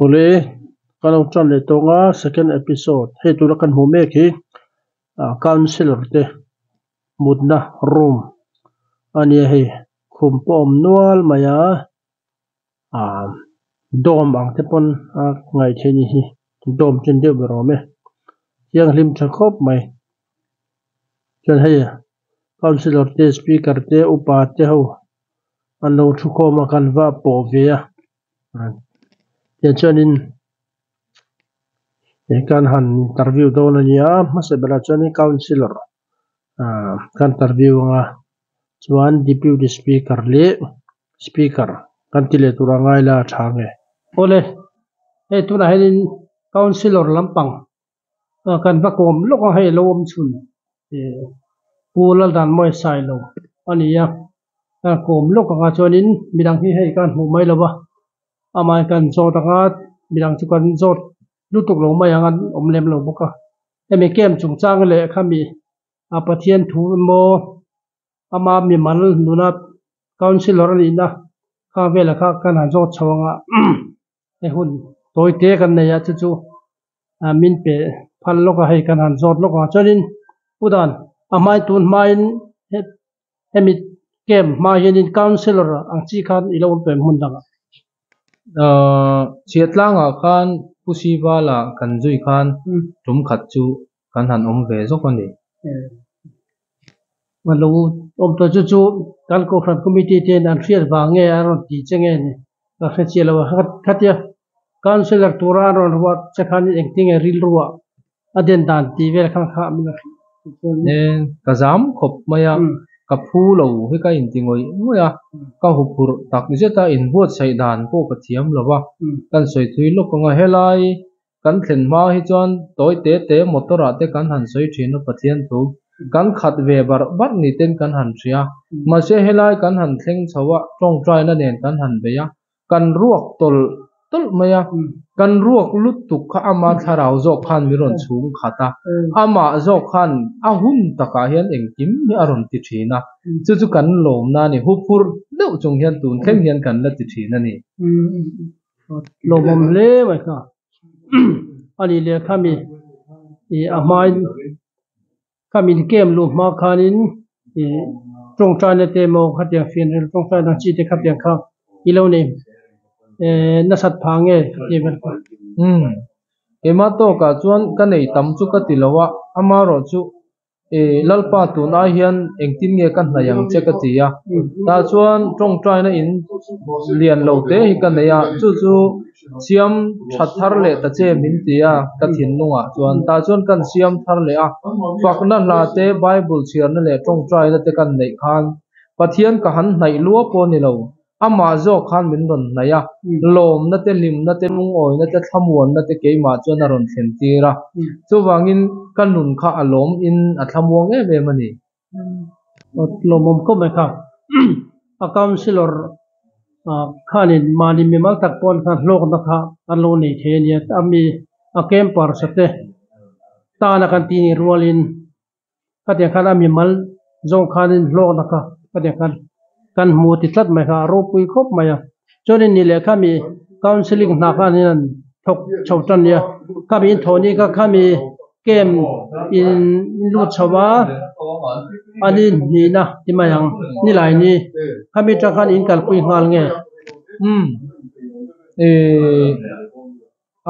Ole kan ông chan le tonga second episode he tu kan hu me khi counselor te mudna room ani he khum pom nual maya a dom ang te pon ngai theni hi dom chen de bro me yang lim chan khop mai chan he counselor te speaker te upa te ho an lo thu ko ma kan va po ve ya chanin kan han interview do na nia mase bela chani counselor kan interview nga chuan deputy speaker le speaker kan tile tura ngai la thange ole he tuna helin counselor lampang kan va kom lok he lom chun pulal dan moi sai lo ani ya kom lok nga chuanin midang hi hei kan hu mai lo ba amai kan zo tanga midang chu kan zot lutuk lo mai angan omlem lo boka emi kem chung chang le khami apathian thu mo ama mi mal nuna counselor ni na kha vela kha kan han zo chawanga e hun toite kan ne ya chu min pe phal loka hei kan han zot loka chanin udan amai tun main emi kem ma hianin counselor ang chi khan ilo pe mun danga chiatlanga khan pusiwala kan zui khan tum khat chu kan han om ve zok ani malo om to chu kan ko khan committee ten an fiat wa nge aron ti chenge ni ka khachela wa khatia counselor tura ron wa chakhan acting a ril ruwa aden dan ti vel khan kha mi nen kazam khop maya ka phu lo he ka in tingoi moya ka hupur tak ni zeta in buat sai dan po ka thiam lawa kan soi thui lo ko nga helai kan thlen ma hi chuan toi te motora te kan han soi thina pathian thu kan khat ve bar ni ten kan han thria ma se helai kan han thleng chawa tong trai na nen kan han beya kan ruak tol maya kan ruak lut tuk kha ama tharau zo khan miron chung khata ama zo khan ahun taka hian engkim ni aron ti thina chu kan lom na ni hupur deuh chung hian tun thleng hian kan la ti thina ni lomom le mai kha ani le khami e amai khami kem lu ma khanin e tong trai na te mo khatia funeral tong trai na chi te khatia kha ilo ne na sat phange ti ber ko ema to ka chuan ka nei tam chu ka tilawa ama ro chu lalpa tu na hian engtin nge kan hlayang che ka tia ta chuan tong trai na in lian lo te hi ka neya chu siam thathar le ta che min tia ka thin lunga chuan ta chuan kan siam thar le a fakna la te bible chhiarna le tong trai na te kan nei khan pathian ka han hnai lua po ni lo ama zo khan min ron naya lom na te lim na te mung oi na te thamuan na te keima chuan a ron thlen tira chu wangin kanun kha alom in a thamuang e mani lomom ko mai kha a counselor khanin mani mi mal tak pon khan lok na kha alo nei thenia ami a camper sate ta na kan ti ni rualin katia khan ami mal zong khanin lok na kha katia khan kan mu ti tlat mai kha ro pui khop maya chorin ni le khami counseling na khanin thok chautan ya khami thoni ka khami kem in lu chawa ani ni na ti mayang ni lai ni khami ta khan in kal pui ngal nge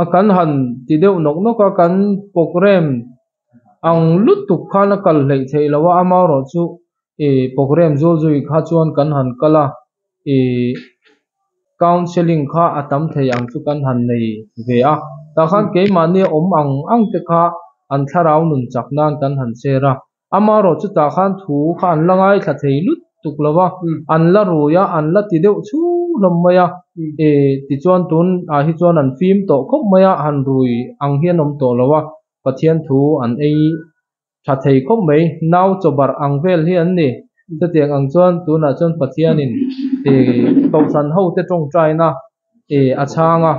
akan han ti deuh nok ka kan program ang lutuk khana kal hlei thei lawa ama ro chu program zo zui kha chuan kan han kala counseling kha atam thei ang chu kan han nei ve a ta khan ke mani om ang te kha an tharau nun chaknan kan han sera ama ro chu ta khan thu khan langai tha thei lut tuk lawa an la ruya an la ti deuh chu lam maya ti chuan tun a hi chuan an film to khop maya han rui ang hian om to lawa pathian thu an ei tha thei khop mai nau chobar ang vel hi an ni te tiang ang chuan tuna chuan pathianin to san ho te tong trai na a changa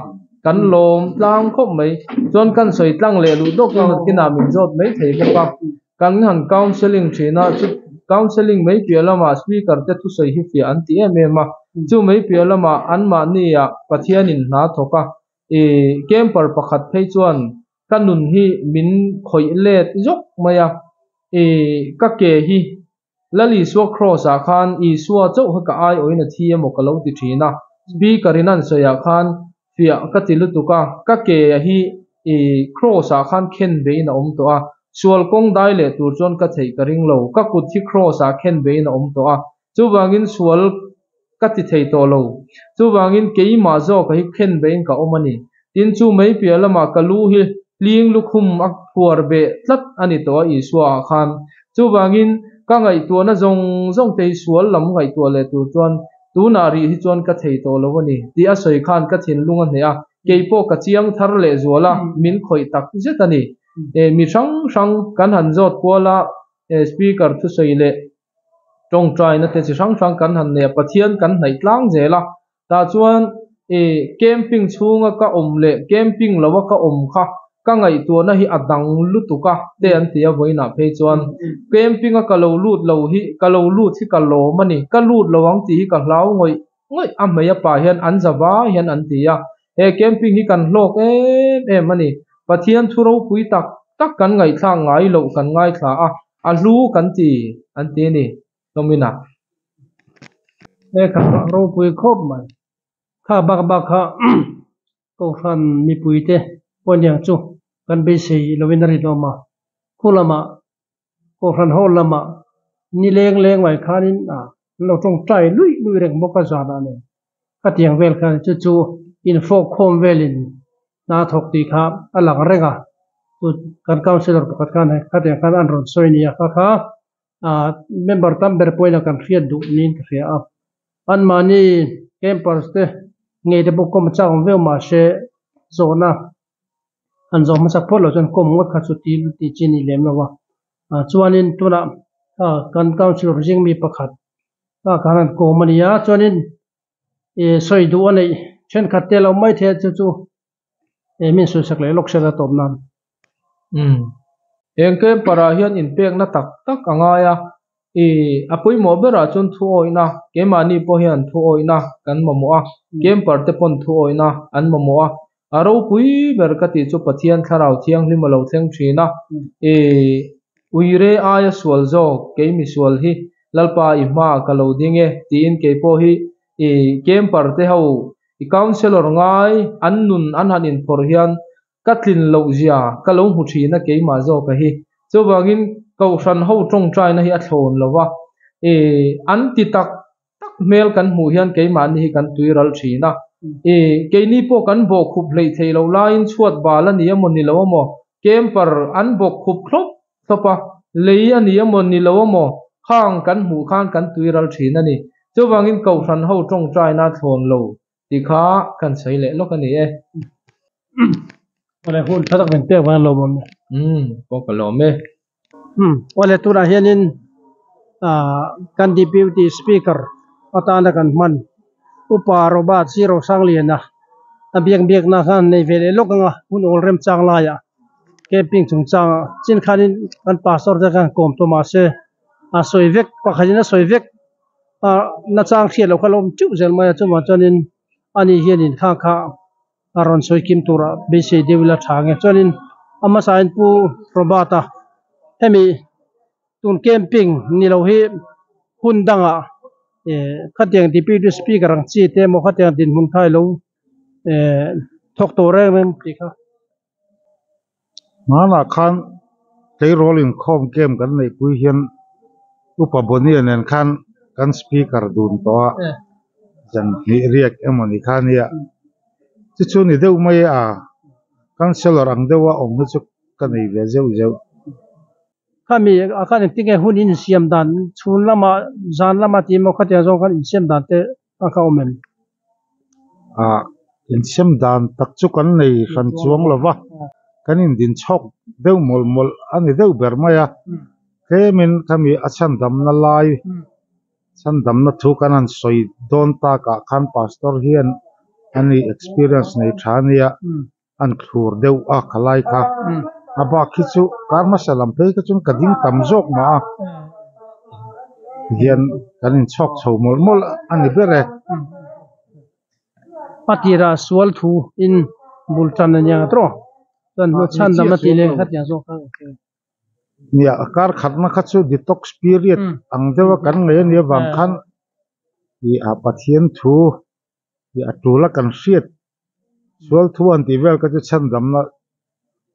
kan lom tlang khop mai chuan kan soi tlang le lu dok na kina min zot mai thei boka kan han counseling thina chu counseling mai pialama speaker te thu soi hi fi an ti em ma chu mai pialama an ma ni ya pathianin na thoka camper pakhat phei chuan kanun hi min khoi let jok maya ka ke hi lali suak cross a khan isua chau ha ka ai oina thi emo ka lo ti thina speaker inan soya khan fia ka tilu tuka ka ke hi cross a khan khen bein om to a sual kong dai le tur chon ka thei ka ring lo ka kut thi cross a khen bein om to a chu wangin sual ka ti thei to lo chu wangin keima zo ka hi khen bein ka omani tin chu mai pia lama ka lu hi ling lukhum ak puar be tlat ani to isua khan chu wangin ka ngai tu na zong zong te sual lam ngai tu le tu chuan tu na ri hi chuan ka thei to lo ni ti a soi khan ka thin lunga hne a keipo ka chiang thar le zuala min khoi tak zetani mi sang sang kan han zot kola speaker thu soi le tong trai na te chi sang sang kan han ne pathian kan nai tlang zela ta chuan camping chunga ka om le camping lawa ka om kha ka ngai tu na hi adang lutuka te an tia voina phe chuan camping a ka lo lut lo hi ka lo lut hi ka lo mani ka lut lowang ti hi ka hlau ngoi ngoi a meya pa hian an zawa hian an tia camping hi kan hlok mani pathian thuro pui tak tak kan ngai thla ngai lo kan ngai thla a hlu kan ti an ti ni nomina ka ro pui khop mai kha bak kha ko khan mi pui te ponyang chu kan be sei lovinari loma khulama ko khan hol lama ni leng mai khanin lo tong trai lui reng boka jana ne ka tiang vel khan chu in fo khom velin na thok ti kha alang renga tu kan councilor pakat khan ka tiang khan an ron soi ni kha member tamber poina kan fiat du nin ka fia an mani campers te ngei de bokom chang ve ma she zona an zo ma sak polo jon kom ngot kha chu ti chini lem lawa chuanin tuna kan councilor jing mi pakhat kanan ko mania chuanin soi du anei chen khatel o mai the chu min su sak le lok sela top nan engke para hian in pek na tak tak anga ya apui mo bera chun thu oina ke mani po hian thu oina kan momo a kem parte pon thu oina an momo a aro pui ber ka ti chu pathian tharau thiang hlimalo thleng thina uire aya sual zo ke mi sual hi lalpa i ma ka lo dinge tin ke po hi kem parte ho councilor ngai annun an hanin for hian katlin lo zia ka lo hu thina ke ma zo ka hi chu wangin ko ran ho tong trai na hi a thlon lowa an ti tak tak mel kan mu hian ke ma ni kan tuiral thina ke ni po kan bo khup hlei thei lo lain chuat bala ni amon ni lo mo camper an bo khup khlop sopa lei ani amon ni lo mo khang kan mu khan kan tuiral thina ni chu wangin ko ran ho tong trai na thlon lo ti kha kan sei le lokani ole hun thatak ben te wan lo mom po ka lo me ole tura hianin kan deputy speaker atana kan man upa roba zero sangliana biak na khan nei vele lokanga hun ol rem chang la ya camping chung chang chin khanin kan pastor da kan kom to ma se soivek pakhajina soivek na chang khia lo khalom chu zel ma chu ma chanin ani hianin kha aron soi kim tura be se devila thange chanin ama sain pu robata hemi tun camping ni lo hi hundanga khatiang deputy speaker ang chi te mo khatiang din hun khai lo thok to re men ti kha mana khan tei rolling khom game kan nei pui hian upa boni anen khan kan speaker dun to jan ni riak emani khania chu ni deuh mai councilor ang dewa ong chu kan nei ve zeu kami akan tinge hun in siam dan chun lama zan lama ti mo khatia zong kan in siam dan te ka omen in siam dan tak chu kan nei khan chuang lova kan in din chok deuh mol ani deuh ber maya kemin kami achan dam na lai chan dam na thu kan an soi don ta ka khan pastor hian ani experience nei thania an thur deuh khalai kha aba khichu karma salam pe ka chun kading tam jok ma hian kanin chok chho mol ani bere patira sual thu in bultan na yang tro dan no chan dam na tile khat yang zo khang nia kar khatna khachu detox period ang dewa kan ngai nia wang khan i a pathian thu i atula kan hriat sual thuan ti vel ka chu chan dam na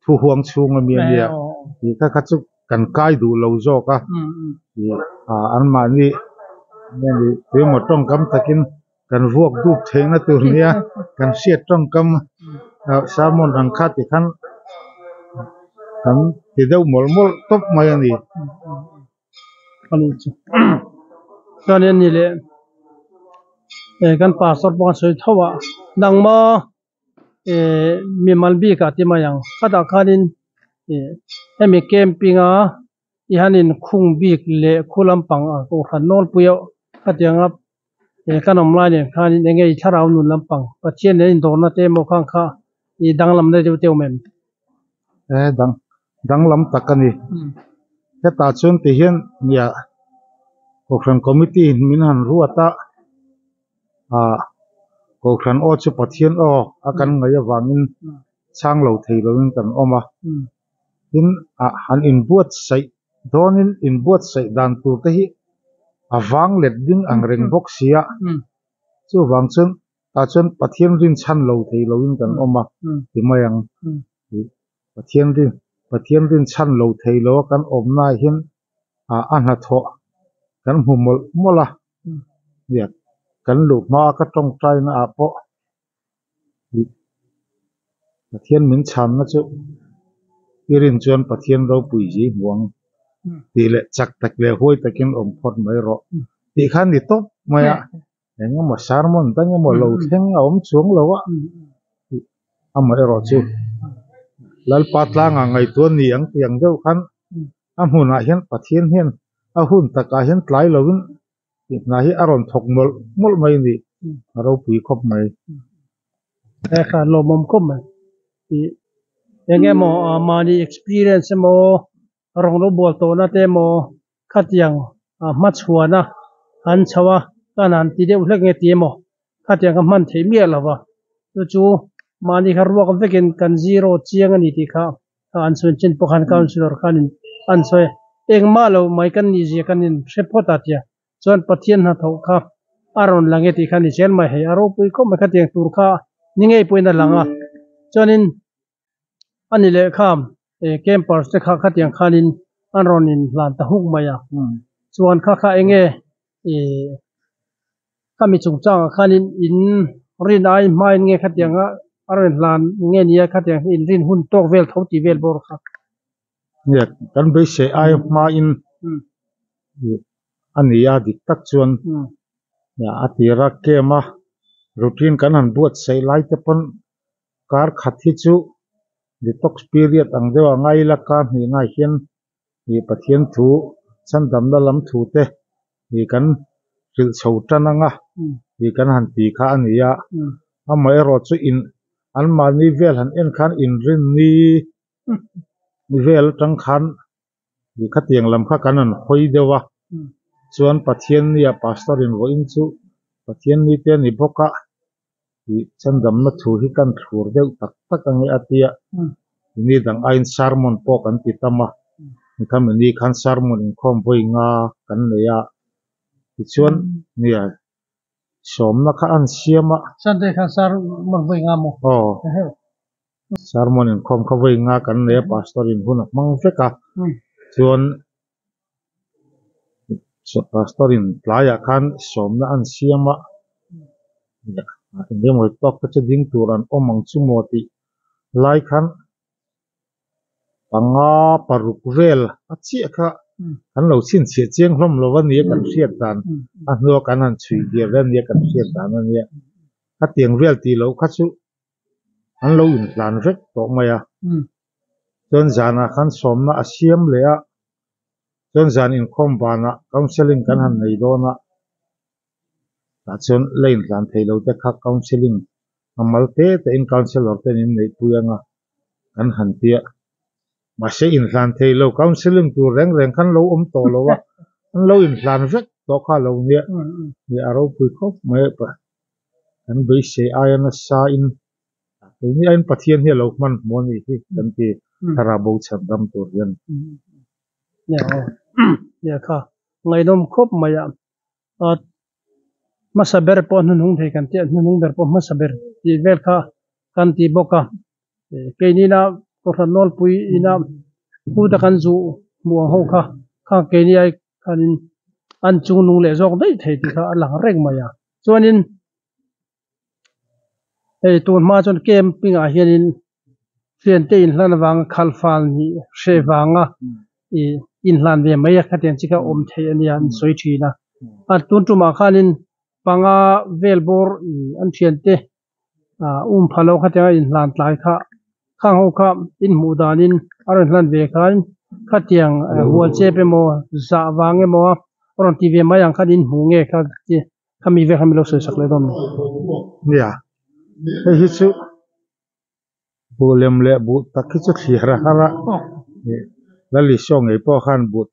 thu huang chung a mi nia i ka khachu kan kai du lo zo ka i a an ma ni ni te mo tong kam takin kan vuak du thengna tur nia kan hriat tong kam samon ang kha ti khan kan ti deuh mol mol top mai ani ani chu tan ni le kan pastor pa soi thawa nangma mi malbi ka ti mayang khada khanin emi campinga i hanin khung bik le khulam pang a ko khanol puyo khatianga kanom lai ne khanin engei tharau nun lampang pathian ne indorna te mo khang kha i danglam ne de teu mem dang lam takani he ta chun ti hian nia Cochrane committee min han ruata Cochrane o chu pathian o akan ngai awangin chang lo thei loin kan oma in han in buat sai donin in buat sai dan tu te hi awang let ding ang reng bok sia chu wang chun ta chun pathian rin chan lo thei loin kan oma ti mayang pathian rin chan lo thei lo kan omna hin an ha tho kan humol mola ya kan lu ma ka tong trai na apo pathian min chan na chu irin chuan pathian ro pui ji huang ti le chak tak le hoi takin om phot mai ro ti khan ni top maya enga ma sarmon tang mo lo theng a om chuang lo wa amai ro chu lal patla nga ngai tu ni ang tiang deuh khan amhuna hian pathian hian a hun taka hian tlai lovin na hi aron thok mol mai ni aro pui khop mai kha lo mom kom ma i enge mo mani experience mo rong lo bol to na te mo khatiang ma chuana an chawa kanan ti de ulek nge ti mo khatiang ka man thei mi lawa chu mani kha ruak vekin kan zero chiang ani ti kha an sun chin pokhan counselor khanin an soi engma lo mai kan ni je kanin report atia chon pathian na tho kha aron lange ti khani chel mai he aro pui ko ma khatiang tur kha ninge poina langa chonin anile kham campers te kha khatiang khanin anronin lan ta huk maya chuan kha enge kami chungchang khanin in rin ai mai nge khatiang aron lan nge nia khatiang in rin hun tok vel thoti vel bor kha ya kan be se ai ma in ania dik tak chuan ya atira kema routine kan han buat sei lai te pon kar khathi chu detox period ang dewa ngai la ka ni ngai hian ni pathian thu chan dam na lam thu te ni kan ril chho tananga ni kan han ti kha ania amai ro chu in an ma ni vel han en khan in rin ni vel tang khan ni khatiang lam kha kan an hoi dewa chuan pathian nia pastor in vo in chu pathian ni te ni boka i chan dam na thu hi kan thur deuh tak tak ange atia ni dang ain sermon po kan ti tama ni kham ni khan sermon in khom voi nga kan neya ti chuan nia somna kha an siama sunday kha sar man voi nga mo sermon in khom kha voi nga kan ne pastor in huna mang feka chuan pastor in tlaya khan somna an siama de mo tok ka ding turan omang chumoti lai khan panga paruk vel achi kha kan lo chin che cheng hlom lo wa ni kan hriat dan a hno kan han chui dia ren ni kan hriat dan ani ka tiang vel ti lo kha chu an lo in plan vek to maya chon jana khan somna asiam le a chon jan in khom bana counseling kan han nei dona ta chon lein tlan theilo te kha counseling amal te in counselor te in nei puyanga kan han tia ma se in tlan theilo counseling tu reng reng kan lo om to lo wa an lo in tlan vek to kha lo nia ni aro pui khop mai pa kan be se ayana sa in นี่อันปะเทียนเฮียเรามันมวนอีกกันที่ทาราบูชันดำตัวเรียนเนี่ยเนี่ยค่ะไงน้องครบมาอย่างมาสับเบอร์ปอนนุ่งเทกันเจ้านุ่งเบอร์ปอนมาสับเบอร์ที่เวลค่ะกันที่บอกค่ะเกนี่นะก็รันนอลปุยนะพูดกันจู่มัวห้องค่ะข้าเกนี่ไอ้คันอันจุงนุ่งเลี้ยงได้เท่ที่ค่ะหลังเร่งมาอย่างส่วนนี้ตัวมาจนเกมปิ้งอาเฮียนินเฟียนเตอินหลันวังคัลฟันนี่เชวังอ่ะอินหลันเวียไม่อยากเตียนจิกาอมเทียนยันสวยทีนะอันตุนจุมาขานินปังอาเวลบอร์อันเทียนเตพะโลขัดยังอินหลันหลายค่ะข้างหูค่ะอินมูดานินอรันหลันเวกันขัดยังหัวเจ็บโมซาวังโมอรันทีเวไม่ยังขัดอินหูเงะค่ะที่ขมีเวขมิโลสวยสักเลยตอนเนี่ยไอ้ฮิตบุเลมเล่บุตะคิดจะเขียระฮะละแล้วลิช่องไอ้พ่อขันบุตร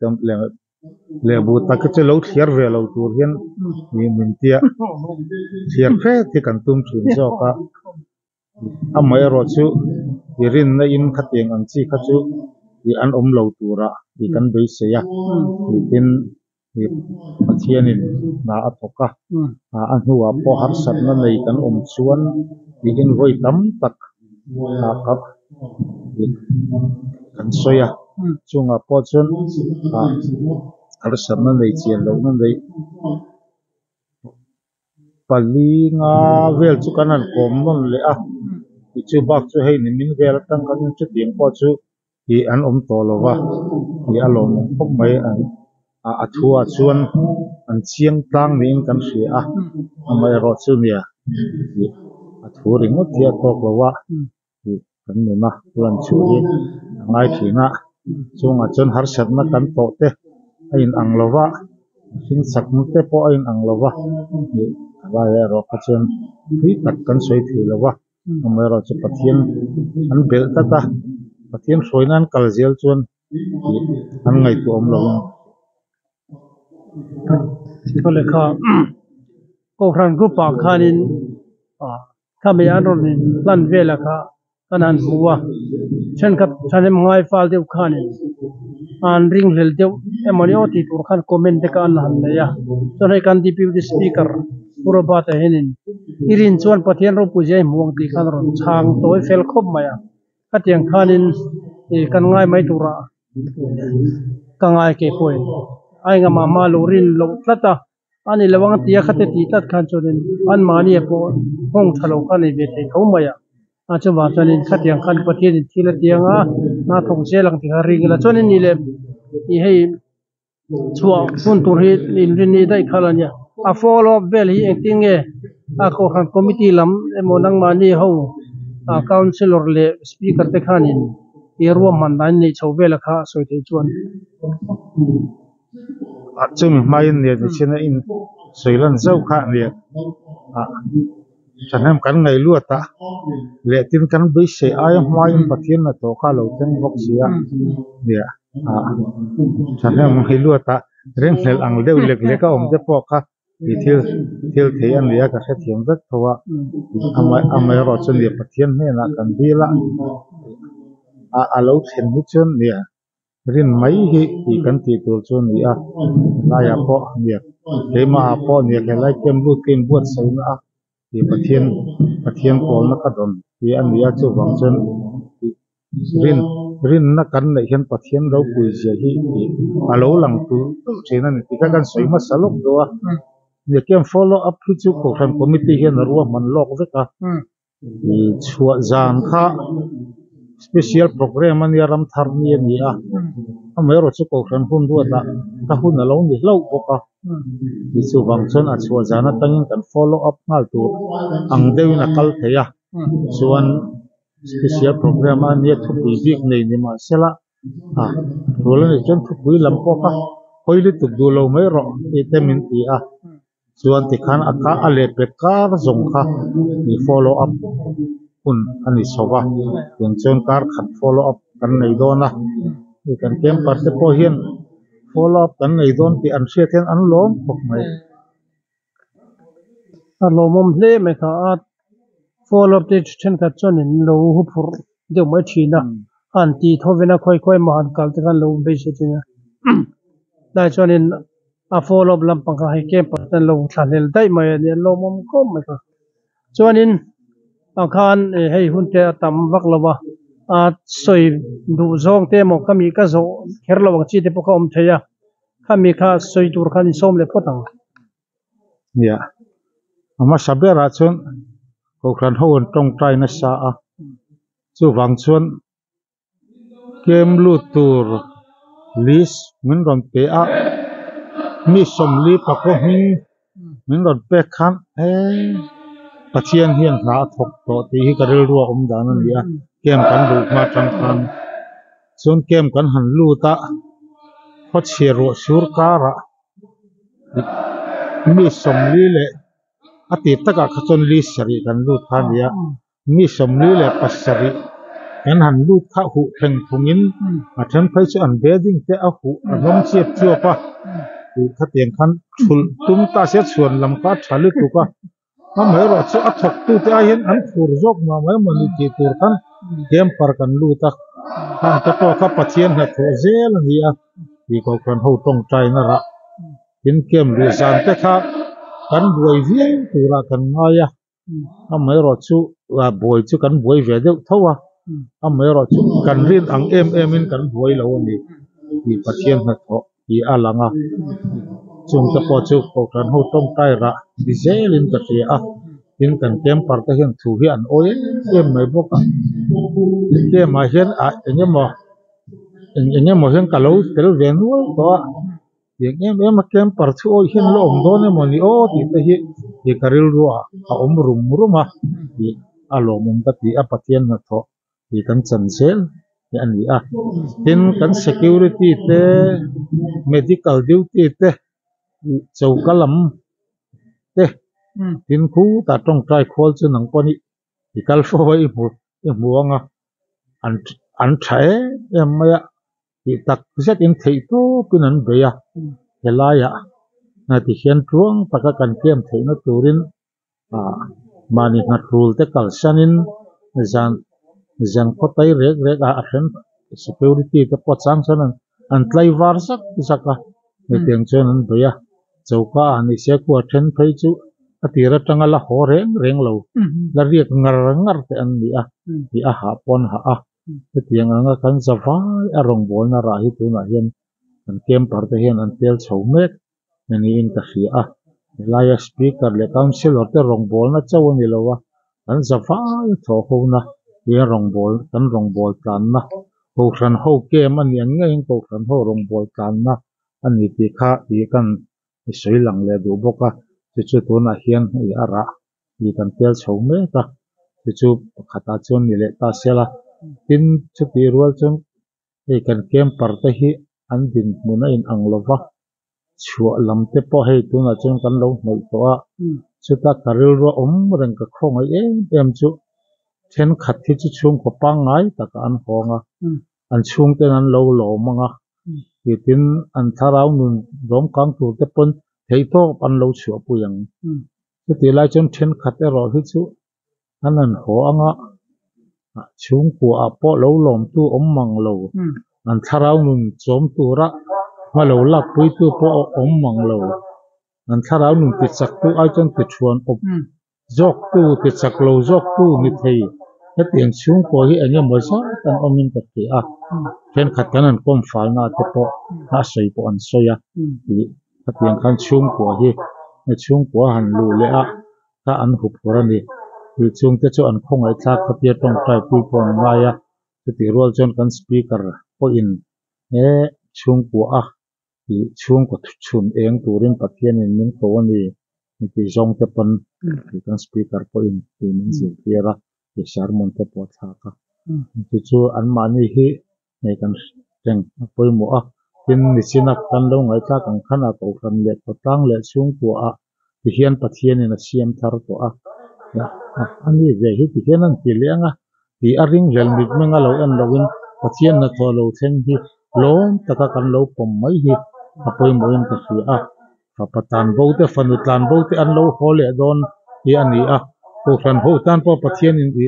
เล่บุตะคิดจะเล่าเขียร์เวลาตัวเรียนมีมินเตียเขียร์แค่ที่กันตุ้มชุนจอกะทำไมรอชูยีรินในอินขัดยังอันซีขัดชูยีอันเล่าตัวระยีกันไปเสียยีเป็นยีปัจเจียนินนาอัตกะอันหัวพ่อหักสัตว์นั่นในกันชวนยีอินไว้ตั้มตักนะครับกันสวยช่วงพอจนอาร์สันนั่นเลยเชียร์เรานั่นเลยปลีงาเวลจุกันนั่นกลมนั่นเลยจูบักจูให้นิมินเวลตั้งกันจุดเดียงพอจูที่อันโตแล้วว่าที่อารมณ์พวกไม่อัฐัวชวนอันเชียงตั้งนี่กันเสียไม่รอดจูเนี่ยอัฐัวริงดเดียตกแล้วว่ากันนี่นะวันช่วยง่ายทีนะช่วงจนหาสัตว์นักกันโตเตะไอ้อังลวะสิ่งสักมุเตะพอไอ้อังลวะนี่ว่าเราก็จนที่ตัดกันสวยทีลวะทำไมเราจะปะเทียนอันเบลตาปะเทียนสวยนั้นกัลเซียลจนอันไงตัวอมลวะก็เลยค่ะก็ครั้งรูปปากขานินข้าไม่อันรนินลั่นเวลค่ะกันหันหัวฉันกับฉันยังไงฟาลเดียวขานินอันริงเลเดียวมันยอติตัวขันคอมเมนต์กันหันเลยจนให้กันดีพิวดิสปีกเกอร์ผู้รับบัตรเห็นินอิรินชวนปะเทียนรูปุจจัยม่วงตีขันรอนช่างตัวเฟลคบมาขัดยังขานินกันง่ายไม่ตัวระกันง่ายเก็บไว้ไอ้งามาลูรินลูตัดอันนี้ระวังตีขัดตีตัดขันจนอันมานี่พอห้องทะเลาะกันในเวทีเขามาอาจจะว่าจนขัดยังขันปะเทียนที่ละเตียงน่าทงเสียหลังที่หาริงละจนนี่เลยให้ชัวฝุ่นตัวนี้รินนี่ได้ขนาดนี้follow up เวลที่เองติงก็ขันคอมมิตี้ลำโมนังมานี่เขาcouncilor เลย speaker เตขันินรวมมันได้ในชาวเวลค่ะสวยที่ชวนจึงไม่เนี่ยที่เช่นอินสวยลันเจ้าข้าเนี่ยฉันทำกันไงลวดเละทิ้งกันไปเสียไอ้ไม่ปะเทียนนะตัวข้าเราทั้งพวกเสียเนี่ยฉันทำให้ลวดเรื่องเรื่องอังเดียวเล็กๆก็จะพอค่ะที่เที่ยวเทียนเนี่ยก็แค่เทียมก็เพราะว่าทำไมเราจะเรียกปะเทียนเนี่ยนะกันดีละเราเห็นมิชชั่นเนี่ยเรื่องไม่ที่กันที่ตัวชนเนี่ยนายพ่อเนี่ยเดี๋ยวมาพ่อเนี่ยแค่ไล่เกมรูดเกมบวชใส่นะที่ปะเทียนโกนนักดนที่อันนี้จะหวังจนรินนักกันในเห็นปะเทียนเราคุยเสียที่เราหลังตัวเช่นนั้นที่กันสวยมาสลบตัวเนี่ยเกม follow up ที่จุกของคอมมิตี้เห็นรู้ว่ามันลอกเวกชัวจานค่ะ special program มันยารำทาร์นี่นี่ทำไมเราจุกของหุ่นด้วยถ้าหุ่นเราเนี่ยเล่าพวกที่สุวรรณชนชัวจานตั้งกัน follow up นั่นตัวอังเดียวนักกัลเทียส่วน special program อันนี้ทุกปีบิ๊กในนี่มาเสละตัวนั้นจนทุกปีลำพวกคอยลิตุกดูเราไม่รอเต็มที่ส่วนที่ขันอเลเปกาส่งค่ะมี follow up คุณอันนี้ชอบอย่างเช่นการขัด follow up กันในโดนที่กันเกมปัสเตปเห็น follow up กันในโดนที่อันเสียเทนอันล้มพวกไม่ล้มเล่ไหมครับ follow up te then ka chonin lo hu phur deu mai thina an ti thovena khoi ma han kal te kan lo be se tina dai chonin a follow up lam pangka hai ke patan lo thalel dai mai ne lo mom ko mai ka chonin akhan hei hunte tam vak lawa a soi du zong te mo kami ka zo kherlo wang chi te poka om theya kami kha soi tur khan som le potang ya ama sabera chun ko kran ho tong trai na sa a chu wang chun kem lu tur lis min ron pe a mi som li pa ko min ron pe khan pathian hian na thok to ti hi ka rel ro om dan an ya kem kan du ma tang khan chun kem kan han lu ta kho che ro sur ka ra mi som li le ati taka khachon li sari kan lu tha ya mi som li le pasari kan han lu kha hu theng thungin a then phai chu an bedding te a hu a long chep chu pa ti kha tiang khan thul tum ta se chuan lam ka thali tu ka ma mai ro chu a thok tu te a hin an khur jok ma mai mani ti tur kan kem par kan lu ta kan ta to kha pathian ha tho zel ni a ti ko kan ho tong trai na ra tin kem ri san te kha kan buai viang tura kan ngaya a mai ro chu la buai chu kan buai ve deuh thowa a mai ro chu kan rin ang em in kan buai lo ni ti pathian na tho ti alanga chung ta po chu ko kan ho tong tai ra di zelin ka ti a tin kan kem par ta hian thu hi an oi em mai boka ke ma hian a engemo hian ka lo tel ve nual to em kem par chu oi hian lo om do ne mo ni o ti ta hi ti karil ru a om ruma ti a lo mum ta ti a pathian na tho ti kan chan sel ni ani a tin kan security te medical duty te chaukalam te tin khu ta tong trai khol chu nang poni ti kal fo i muanga an thae em maya ti tak zet in thei to pinan beya helaya na ti hian truang taka kan kem theina turin mani na rul te kal sanin zan khotai rek a then security te po chang sanan an tlai var sak zaka ne teng chen an beya chauka ani se ku a then phei chu atira tanga la ho reng lo la riak ngar te an ni a ti a ha pon ha a te tiang anga kan zawai a rong bol na ra hi tu na hian kan kem par te hian an tel chho mek ani in ka hria a laya speaker le councilor te rong bol na chaw ani lowa an zawai tho ho na ye rong bol tlan na ho ran ho kem ani an nge ko ran ho rong bol tlan na ani ti kha ti kan soi lang le du boka chu tu na hian i ara ti kan tel chho mek a chu khata chon ni le ta sela tin chu ti rual chon kan kem par te hi an din muna in ang lova chua lam te po hei tu na chon kan lo nei to a chu ta karil ro om reng ka khong ai em chu then khat thi chu chung ko pa ngai taka an honga an chung te an lo manga ti tin an tharau nun rom kang tur te pon thei to an lo chua puyang chu ti lai chon then khat e ro hi chu an ho anga chung ko a po lo lom tu om mang lo an tharau nun chom tura ma lo la pui tu po om mang lo an tharau nun ti chak tu ai chon ti thuan op jok tu ti chak lo jok tu ni thei he tiang chung ko hi anya mo sa kan omin ka ti a then khat kan an kom fal na te po na sei po an soya ti tiang kan chung ko hi na chung ko han lu le a ka an hu phura ni ti chung te chu an khong ai thak ka pia tong trai pui pon ngaya ti rol chon kan speaker po in chung ko a ti chung ko chun eng turin pathian in min ko ani ti zong te pon ti kan speaker po in ti min sil tiara ti sermon te po thaka ti chu an mani hi nei kan teng poi mo a tin ni chinak kan lo ngai thak ang khana ko kan le ko tang le chung ko a ti hian pathian in a siam thar to a ani ve hi ti hian an ti lenga ti a ring rel mit menga lo an lovin pathian na tho lo theng hi lom taka kan lo pom mai hi apoi mo in ka hria a patan bo te fanutlan bo te an lo hole don ti ani a ko san ho tan po pathian in di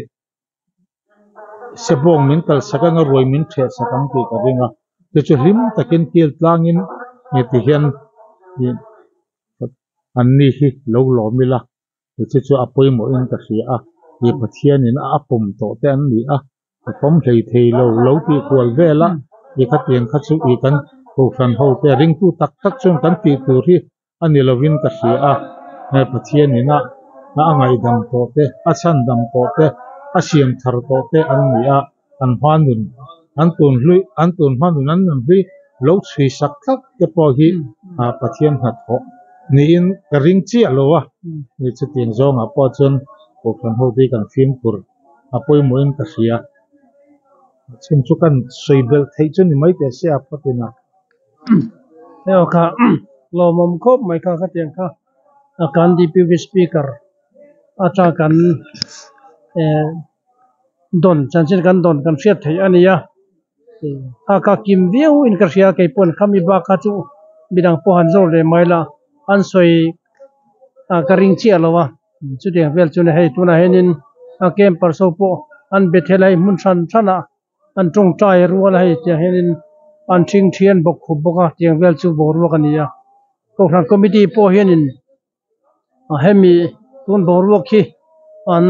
sebong min kal sakang roi min the sakang ti ka ringa te chu hlim takin kil tlangin nge ti hian anni hi lo lo mila te chu apoi mo in ka hria a hi pathian in a apum to te an ni a pom hlei thei lo ti khwal vela i kha tiang kha chu i kan ko san ho te ring tu tak tak chung kan ti tur hi ani lovin ka hria a he pathian in a ngai dam to te a chan dam to te a siam thar to te an ni a an hmanun an tun hmanun an ri lo chui sak thak te po hi pathian hat ho ni in ka ring chi alowa ni chu tiang zong a po chun ko san ho ti kan phim tur apoi mo in ka hria chun chu kan soibel thei chu ni mai te se a patina Eo kha lo mom khop mai kha tiang kha akan DPP speaker acha kan don chanchin kan don kan fiat thei ania ka kim viu in ka ria ke pon khami ba kha chu bidang po han zo le maila an soi ka ring chi alowa chu de vel chu ne hei tuna henin a kem par so po an bethelai mun san sana an tung tai rual hei te henin an thing thian bok khu boka tiang vel chu bor wa kania ko ran committee po henin a hemi tun bor wa khi an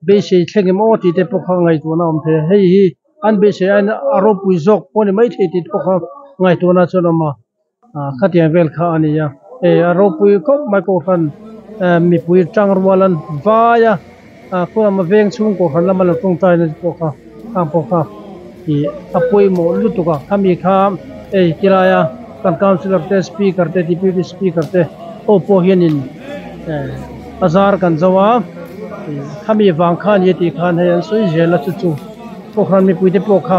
be se thlengem o ti te po kha ngai tu na om the hei hi an be se an aro pui jok poni mai the ti po kha ngai tu na chu na ma khatiang vel kha ania aro pui ko mai ko ran mi pui tang rualan vaya ko ma veng chung ko khan lama tung tai na po kha i apoi mo lutu ka khami kha kiraya kan councilor te speaker te DPP speaker te o po hianin azar kan zawa khami wang khan yeti khan hayan soi jela chu ko khan mi pui te po kha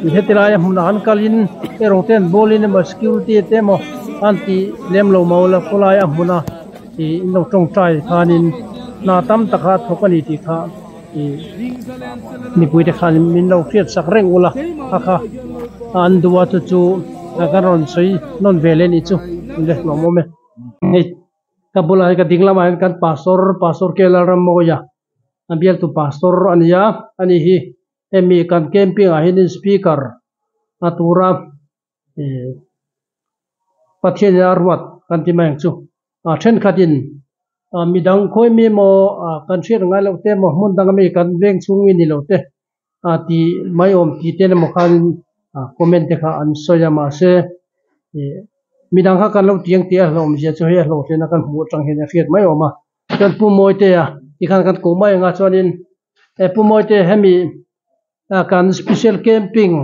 mi hetilaya huna an kalin eroten bolin ma security te mo anti lemlo maula kolaya huna i no tong tai khanin na tam takha thokani ti kha mi pui te khan min lo khiat sak reng ula kha an duwa chu kan ron soi non velen ichu le lo mo me nei kabula ka dingla ma kan pastor kelal ram mo ya ambial tu pastor ania ani hi emi kan camping a hin speaker atura pathian arwat kan ti mang chu then khatin midang khoi mi mo kan thir ngai lo te mo mun dang mi kan veng chung ni lo te ti mai om ti te mo khan comment te kha an soya ma se midang kha kan lo tiang tia lo mi chu he lo te na kan hu tang he na fiat mai oma kan pu moi te ya ti khan kan ko mai nga chuanin pu moi te hemi kan special camping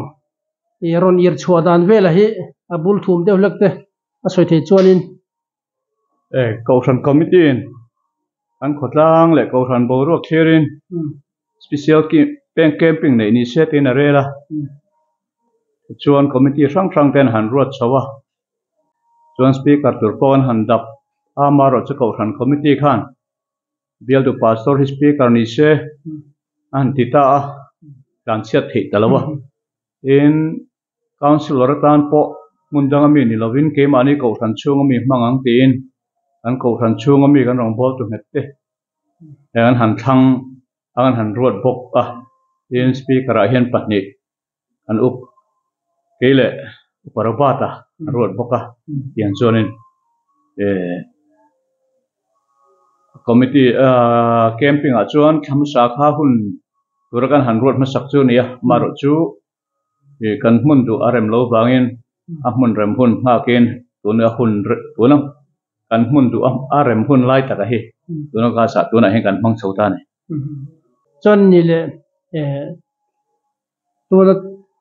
ron ir chhuwa dan vela hi abul thum de hlekte a soi thei chuanin Kausan committee an khotlang le kausan boru clearin special camping nei ni set in arela chuan committee sang ten han ruat chawa chuan speaker turpon han dap amaro chu kausan committee khan bial du pastor hi speaker ni se an tita kan chat thei talawa in councilor tan po mundanga mi ni lovin ke mani kausan chung mi mangang tin an kausan chung mi kan rong bol tu mette an han thang an han ruat bok in speaker a hian pahnih an up kele uparabata ruat boka tiang chuanin committee camping a chuan kham sakha hun turakan han ruat masak chu nia maro chu kan hmun du arem lo bangin a hmun rem hun hakin tuna hun tuna kan hmun du arem hun lai taka hi tuna ka sa tuna hen kan mang chota ne chon ni le tuna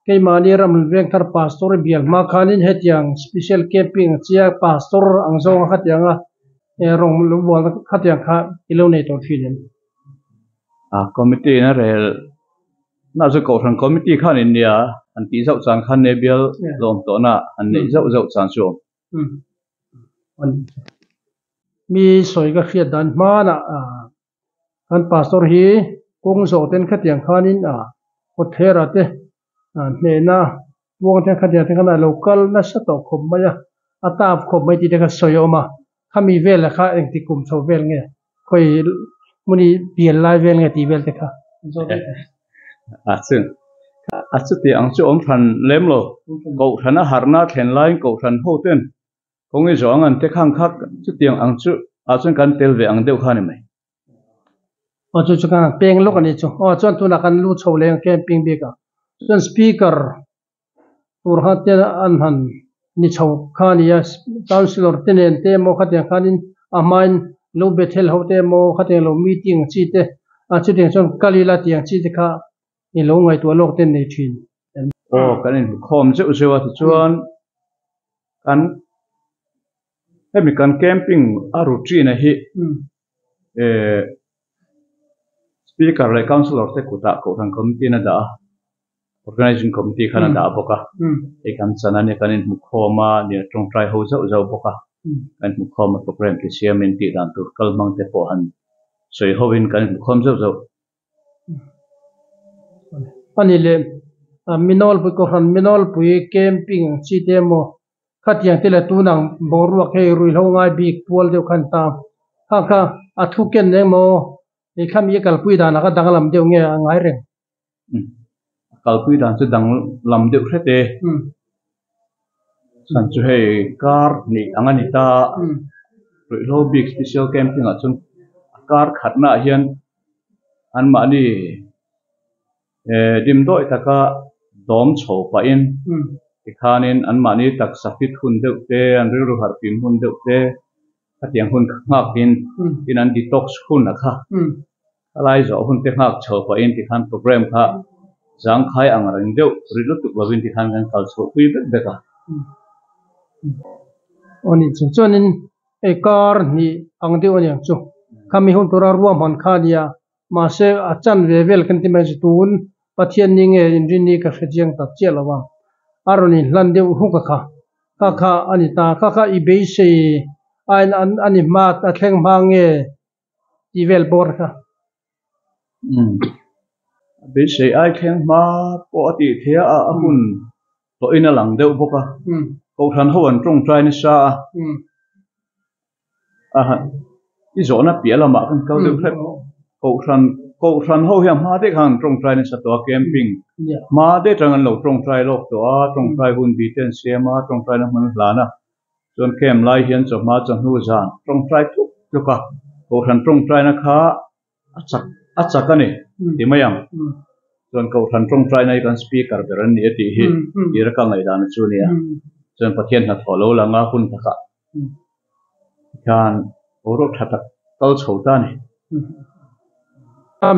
ke mani ram veng thar pastor bial ma khanin hetiang special camping chia pastor angzong khatianga rong lu bol khatiang kha ilo nei to thilem committee na rel na zo kausan committee khan india an ti zau chan khan ne bial lom to na an nei zau chan chu mi soi ga khiat dan ma na kan pastor hi kong zo ten khatiang khanin hothera te ne na wong ten khatiang te kana local na sa to khom maya atap khom mai ti te ka soyoma khami vel kha eng ti kum so vel nge khoi muni pial lai vel nge ti vel te khaซึ่งสุดที่อังจูอมทันเล่มโลกูทันอาหารน่าเห็นไลน์กูทันโฮเทนคงจะจองอันเทข้างคักสุดที่อังจูส่วนการเตลเวอังเดียวข้านี่ไหมจุดกันเพียงลูกอันนี้จูจวนตัวนักการลู่โชว์เลี้ยงแค่เพียงเบียกจนสปีกเกอร์ตัวหัดเตอันหันนี่โชว์ข้านี่ตาวสิลร์เตนเตโมขัดยังข้านี่อามาอินลูเบทเฮลโฮเตโมขัดยังลูมีติ้งชีเตจุดยังจวนกาลีลาติ้งชีเตข้านี่ลูไงตัวโลกเต้นในทีนโอ้กันนี่คอมจะอุตส่าห์ที่ชวนกันให้มีการแคมปิ้งอารุจีนะฮิสปีกเกอร์และคอนซัลท์ที่กุตะกูทางคอมมิตี้นั่นด่า organizing committee ขนาดด่าพวกเขาไอ้การสันนิษฐานมุขคอมาเนี่ยตรงใจเขาจะพวกเขาการมุขคอมาโปรแกรมที่เชียร์มินตีดันตุกลมังเตปอหันสวยเขาวินการมุขคอมจะอันนี้เลยมินอลปุยก็หันมินอลปุยแคมปิ้งชีเตโมขัดยังที่ละตัวนังบอรัวแค่รุยลงง่ายบีกพัวเดียวกันตามข้าอัทุกเกนเนี่ยโมไอ้ข้ามีกัลปุยดานักดังลำเดียวเงี้ยง่ายเร่งกัลปุยดานจะดังลำเดียวแค่เตะสันจุให้การ์นี่อังนิตารุยโลบีกสเปเชียลแคมปิ้งอ่ะจนการ์ขัดหน้าเฮียนอันมานี่ดิมโดยตะก็ดอมโฉบไปอินอีกครานินอันมานี่ตักสักพิษหุ่นเดือดเตอันเรื่องรูหาปิมหุ่นเดือดเตถ้าเตียงหุ่นงักกินที่นั้นดีท็อกซ์หุ่นนะคะอะไรจะหุ่นเตะงักโฉบไปอินที่ขันโปรแกรมค่ะจังใครอังรังเดียวริลุตุกบวินที่ขันกันคัลโฉบคุยเด็กๆค่ะอันนี้ส่วนนี้ไอ้การนี่อังเดียวเนี่ยจุข้ามีหุ่นตัวรวมหันข้าเดียมาเสกอาจารย์เวลกันที่มาจุดปัจจัยนี้อินทรีย์กับเสียงตัดเจริญว่าอารมณ์ลันเดียวหุ่นข้าอันนี้ตาข้าอีเบสอันนี้มาตัดแข่งบางที่เวลบอร์ค่ะเบสไอแข่งมาปกติเทียหุ่นตัวอินหลังเดียวพวกเขาเขาทันหัวตรงใจนิสาที่โซนเปียละมากันเขาเดือดเขาทันหัวยังมาได้ขังตรงใจนิสตัวแคมปิ้งมาได้จังกันเราตรงใจโลกตัวตรงใจหุ่นบีเทนเสียมาตรงใจนักมนุษย์ล้านนะจนเข้มไล่เห็นจบมาจนหูจานตรงใจทุกข์เขาทันตรงใจนะคะอัศกันนี่ที่ไม่ยังจนเขาทันตรงใจในการสปีกเกอร์เป็นนี่ที่ที่รักกันในด้านจุนี่จนประเทศนัดหัวโลลังอาคุณตะกะการโอรสทัดเต้าโฉดนี่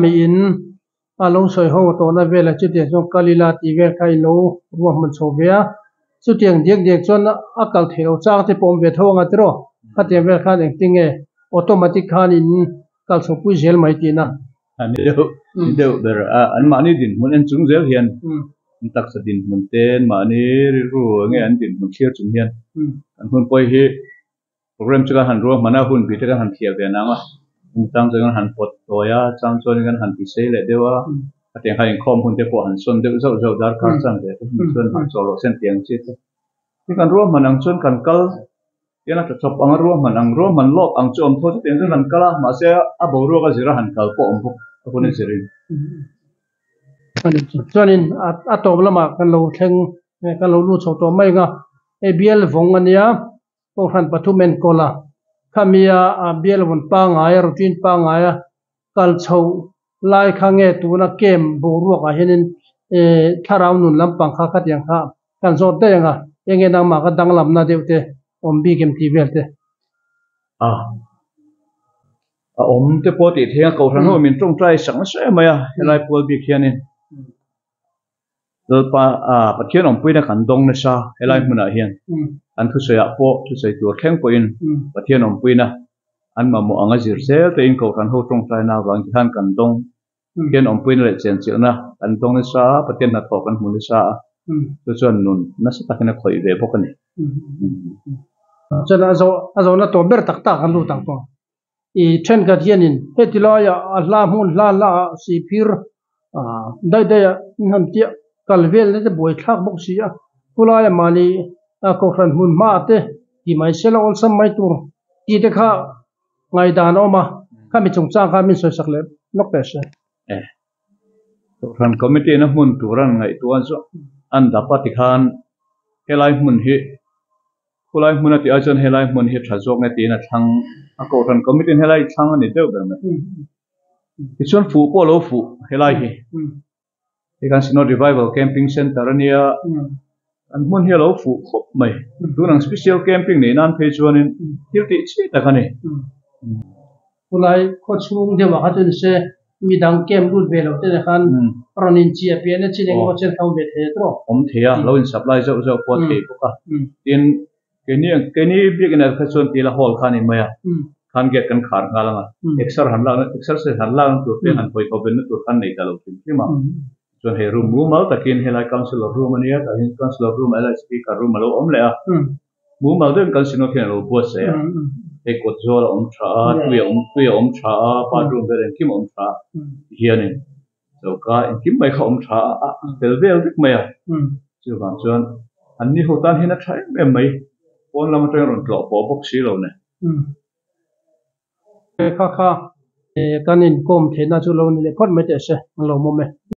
มีอินลงสวยห้องตัวนั้นเวลาจุดเดียงกาลิลาตีเวลใครโลรวมมันโฉบเบียจุดเดียงเด็กจนอากาศเที่ยวจากที่ผมเวทห้องอัตโรขัดเดียงเวลข้าเองติงออโตมัติกขานินกัลสปุยเจลไม่ตีนะอันนี้เดี๋ยวอันมานี่ดินมันอันจุงเจลเฮียนมันตักสดินมันเต้นมานี่รู้ไงอันดินมันเชี่ยวจุงเฮียนอันคนไปเฮโปรแกรมจะกันหันรัวมันน่าหุ่นปีจะกันหันเที่ยวแต่น้ำอ่ะจังจะกันหันปดตัวยาจังจะกันหันพิเศษเลยเดี๋ยวว่าเตียงใครยังคอมหุ่นเตปหันส่วนเดี๋ยวเจ้าดาร์การจังเดี๋ยวส่วนหันโซโล่เส้นเตียงชิดที่กันรัวมันอังส่วนกันกัลยังน่าจะชอบอังรัวมันอังรัวมันโลกอังจอมโทษที่เตียงส่วนกันกัลมาเสียอับรัวก็จะหันกัลปอมพวกคนนี้เสรีส่วนนี้อัตโตบละมากันเราเชิงกันเราลู่โฉตัวไม่ก็เบียลฟงอันเนี้ยพวกหันปฐุมเมนโกลาข้ามีเบียลวันปังไงรูทีนปังไงกัลโฉไล่ข้างตัวนักเกมบูรัวกันเห็นถ้าเราหนุนลำปังข้าขัดยังข้ากันโซดได้ยังไงยังไงดังมาก็ดังลำนาเดียวเตะอมบีเกมทีเวลเตะอมเตปอติเทียงเขาทันหัวมินตรงใจสังเสริมไหมอะไรปวดบีเขียนนี่เราปัจเจียนอมปุยนักขันดงนะซาอะไรมันอะไรเฮียนอันทุเสียปอทุเสียตัวแข็งปอินปัจเจียนอมปุยนะอันมาหมออังจิรเซลแต่อินเขาทันหัวตรงใจนะวางที่ท่านกันดงเทียนอมปุยนั่นแหละเจียนเจียนะกันดงนะซาปัจเจียนนัดต่อกันหุ่นนะซาตัวส่วนนุ่นนั่นสักกันคอยเรียบพวกนี้ฉะนั้นเราตัวเบิร์ตักกันดูต่างตัวอีเช่นกับที่นี่เฮติลายอัลลามุลลาลาสีพิร์ได้นั่นเจ้ากัลเวลนี่จะบวยทักบุกเสียกุลายมาลีก็ขันหุ่นมาเตที่ไม่เสลอลสมัยตัวที่เด็กข้าไงดานออกมา ข้ามีจงจ้างข้ามีสวยสักเล็บนกแต่เสรันคอมมิตี้นะมุนตัวรันไงตัวอันดับปฏิคันเฮลัยมุนฮิคุไลมุนที่อาจารย์เฮลัยมุนฮิทรัจจงไงตีนะทั้งก็รันคอมมิตี้เฮลัยทั้งอันนี้เดียวกันไหมที่ส่วนฟูก็รู้ฟูเฮลัยฮีที่การสิโนรีไวเวลแคมปิ้งเซ็นเตอร์เนี่ยอันมุนเฮลัยฟูครบไหมดูหนังสเปเชียลแคมปิ้งนี่นั่นเพจวันนี้ที่ที่ชี้ตะกันนี่คุไลโคชูงเดียวว่าเขาจะเสมีดังเกมรูดเวลแต่ละคันรอนินเจียเปียนชิเลงว่าเช่นเขาเวทเหรอผมเทียเราอินสับไลเจ้าปวดเทปก็ทีนแค่นี้บิ๊กเนอร์แค่ส่วนทีละฮอลคันนี่มั้ยคันเก็ตกันขาดงาลังเอ็กซ์หันล่างเอ็กซ์เซหันล่างตัวเป็นหันไปเขาเป็นตัวคันในตลอดที่มาส่วนเฮรูมูมาตะกินเฮลัยคอนซิลรูมเนี่ยแต่เฮคอนซิลรูมอะไรสปีกเกอร์รูมมาแล้วเลยอ่ะมูมาเดินคอนซิลเทียนเราปวดเสียเอกดโจลชาตุยชาปารูมเดินคิมชาเฮียนี่เจ้าก็คิมไปเขาชาเดลเวลดิกไหมอ่ะจู่บางส่วนอันนี้เขาตั้งให้นักใช้ไหมคนเรามาเจอรถกระบะบ็อกซี่เราเนี่ยค่ะกันอินคอมเทน่าจะลงนี่เลยพอดไม่ได้ใช่เราโมเม